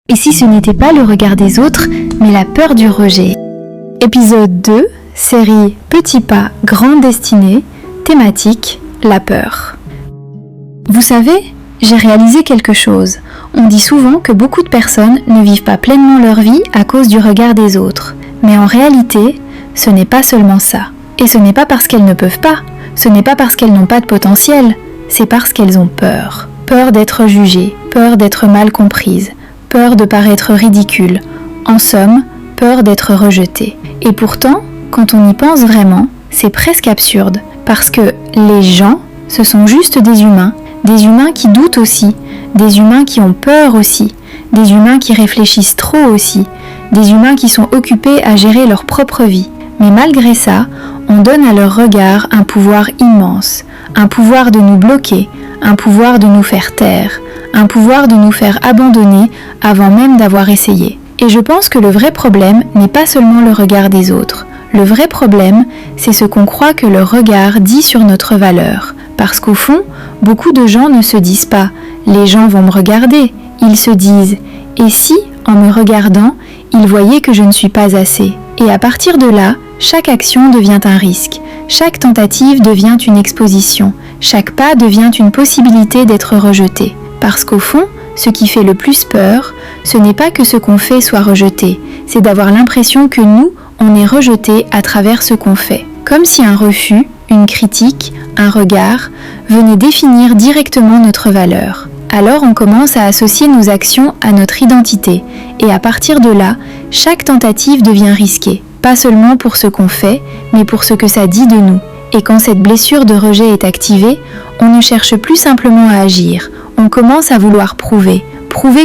Et si ce n'était pas le regard des autres, mais la peur du rejet? Épisode 2, série Petits pas, grande destinée, thématique, la peur. Vous savez, j'ai réalisé quelque chose. On dit souvent que beaucoup de personnes ne vivent pas pleinement leur vie à cause du regard des autres. Mais en réalité, ce n'est pas seulement ça. Et ce n'est pas parce qu'elles ne peuvent pas, ce n'est pas parce qu'elles n'ont pas de potentiel, c'est parce qu'elles ont peur. Peur d'être jugées, peur d'être mal comprises, peur de paraître ridicule, en somme, peur d'être rejetées. Et pourtant, quand on y pense vraiment, c'est presque absurde, parce que les gens, ce sont juste des humains qui doutent aussi, des humains qui ont peur aussi, des humains qui réfléchissent trop aussi, des humains qui sont occupés à gérer leur propre vie. Mais malgré ça, on donne à leur regard un pouvoir immense, un pouvoir de nous bloquer, un pouvoir de nous faire taire, un pouvoir de nous faire abandonner avant même d'avoir essayé. Et je pense que le vrai problème n'est pas seulement le regard des autres. Le vrai problème, c'est ce qu'on croit que leur regard dit sur notre valeur. Parce qu'au fond, beaucoup de gens ne se disent pas « les gens vont me regarder », ils se disent « et si, en me regardant, ils voyaient que je ne suis pas assez ?» Et à partir de là, chaque action devient un risque, chaque tentative devient une exposition, chaque pas devient une possibilité d'être rejeté. Parce qu'au fond, ce qui fait le plus peur, ce n'est pas que ce qu'on fait soit rejeté, c'est d'avoir l'impression que nous, on est rejeté à travers ce qu'on fait. Comme si un refus, une critique, un regard venait définir directement notre valeur. Alors on commence à associer nos actions à notre identité, et à partir de là, chaque tentative devient risquée, pas seulement pour ce qu'on fait, mais pour ce que ça dit de nous. Et quand cette blessure de rejet est activée, on ne cherche plus simplement à agir, on commence à vouloir prouver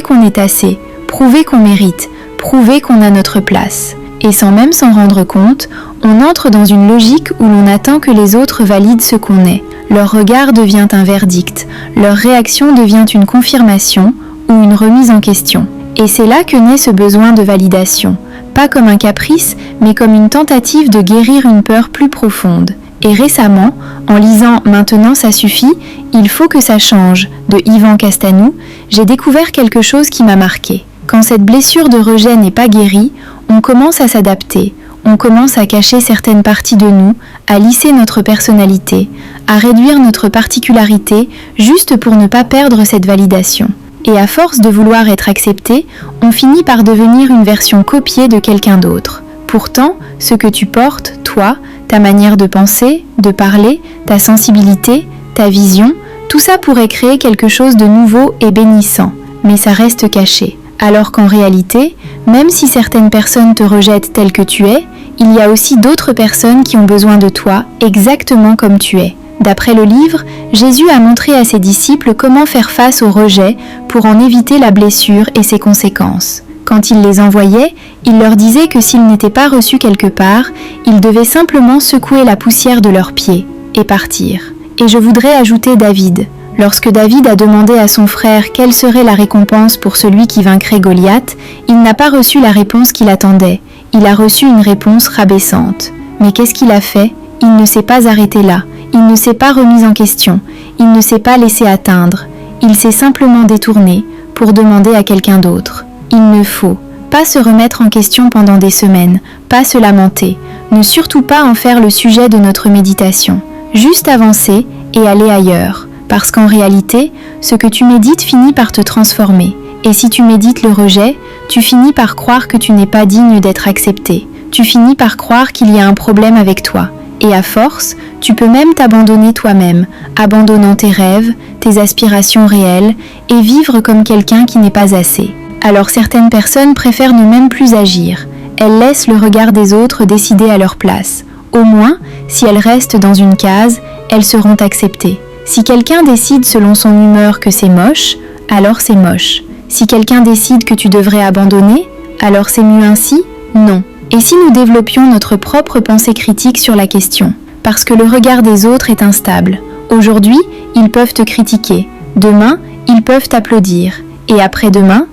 qu'on est assez, prouver qu'on mérite, prouver qu'on a notre place. Et sans même s'en rendre compte, on entre dans une logique où l'on attend que les autres valident ce qu'on est. Leur regard devient un verdict, leur réaction devient une confirmation ou une remise en question. Et c'est là que naît ce besoin de validation, pas comme un caprice, mais comme une tentative de guérir une peur plus profonde. Et récemment, en lisant « Maintenant ça suffit, il faut que ça change » de Yvan Castanou, j'ai découvert quelque chose qui m'a marqué. Quand cette blessure de rejet n'est pas guérie, on commence à s'adapter, on commence à cacher certaines parties de nous, à lisser notre personnalité, à réduire notre particularité juste pour ne pas perdre cette validation. Et à force de vouloir être accepté, on finit par devenir une version copiée de quelqu'un d'autre. Pourtant, ce que tu portes, toi, ta manière de penser, de parler, ta sensibilité, ta vision, tout ça pourrait créer quelque chose de nouveau et bénissant, mais ça reste caché. Alors qu'en réalité, même si certaines personnes te rejettent tel que tu es, il y a aussi d'autres personnes qui ont besoin de toi exactement comme tu es. D'après le livre, Jésus a montré à ses disciples comment faire face au rejet pour en éviter la blessure et ses conséquences. Quand il les envoyait, il leur disait que s'ils n'étaient pas reçus quelque part, ils devaient simplement secouer la poussière de leurs pieds et partir. Et je voudrais ajouter David. Lorsque David a demandé à son frère quelle serait la récompense pour celui qui vaincrait Goliath, il n'a pas reçu la réponse qu'il attendait. Il a reçu une réponse rabaissante. Mais qu'est-ce qu'il a fait? Il ne s'est pas arrêté là. Il ne s'est pas remis en question. Il ne s'est pas laissé atteindre. Il s'est simplement détourné pour demander à quelqu'un d'autre. Il ne faut pas se remettre en question pendant des semaines, pas se lamenter, ne surtout pas en faire le sujet de notre méditation. Juste avancer et aller ailleurs. Parce qu'en réalité, ce que tu médites finit par te transformer. Et si tu médites le rejet, tu finis par croire que tu n'es pas digne d'être accepté. Tu finis par croire qu'il y a un problème avec toi. Et à force, tu peux même t'abandonner toi-même, abandonnant tes rêves, tes aspirations réelles, et vivre comme quelqu'un qui n'est pas assez. Alors certaines personnes préfèrent ne même plus agir. Elles laissent le regard des autres décider à leur place. Au moins, si elles restent dans une case, elles seront acceptées. Si quelqu'un décide selon son humeur que c'est moche, alors c'est moche. Si quelqu'un décide que tu devrais abandonner, alors c'est mieux ainsi? Non. Et si nous développions notre propre pensée critique sur la question? Parce que le regard des autres est instable. Aujourd'hui, ils peuvent te critiquer. Demain, ils peuvent t'applaudir. Et après-demain,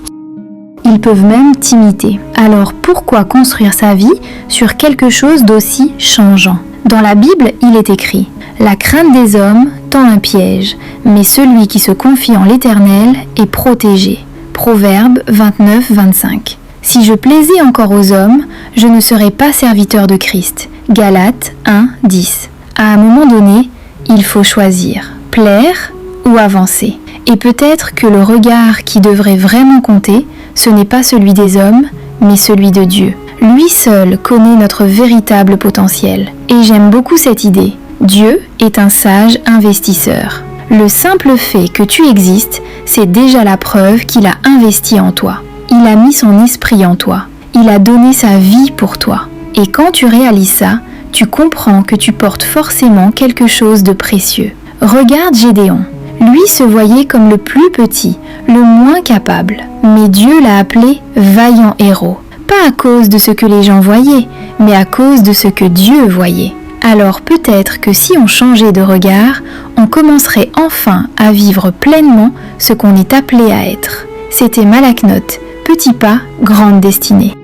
ils peuvent même t'imiter. Alors pourquoi construire sa vie sur quelque chose d'aussi changeant? Dans la Bible, il est écrit « La crainte des hommes tend un piège, mais celui qui se confie en l'Éternel est protégé. » Proverbe 29, 25. Si je plaisais encore aux hommes, je ne serais pas serviteur de Christ. Galates 1, 10. À un moment donné, il faut choisir, plaire ou avancer. Et peut-être que le regard qui devrait vraiment compter, ce n'est pas celui des hommes, mais celui de Dieu. Lui seul connaît notre véritable potentiel. Et j'aime beaucoup cette idée. Dieu est un sage investisseur. Le simple fait que tu existes, c'est déjà la preuve qu'il a investi en toi. Il a mis son esprit en toi. Il a donné sa vie pour toi. Et quand tu réalises ça, tu comprends que tu portes forcément quelque chose de précieux. Regarde Gédéon. Lui se voyait comme le plus petit, le moins capable. Mais Dieu l'a appelé vaillant héros. Pas à cause de ce que les gens voyaient, mais à cause de ce que Dieu voyait. Alors peut-être que si on changeait de regard, on commencerait enfin à vivre pleinement ce qu'on est appelé à être. C'était Malaknote, Petit pas, grande destinée.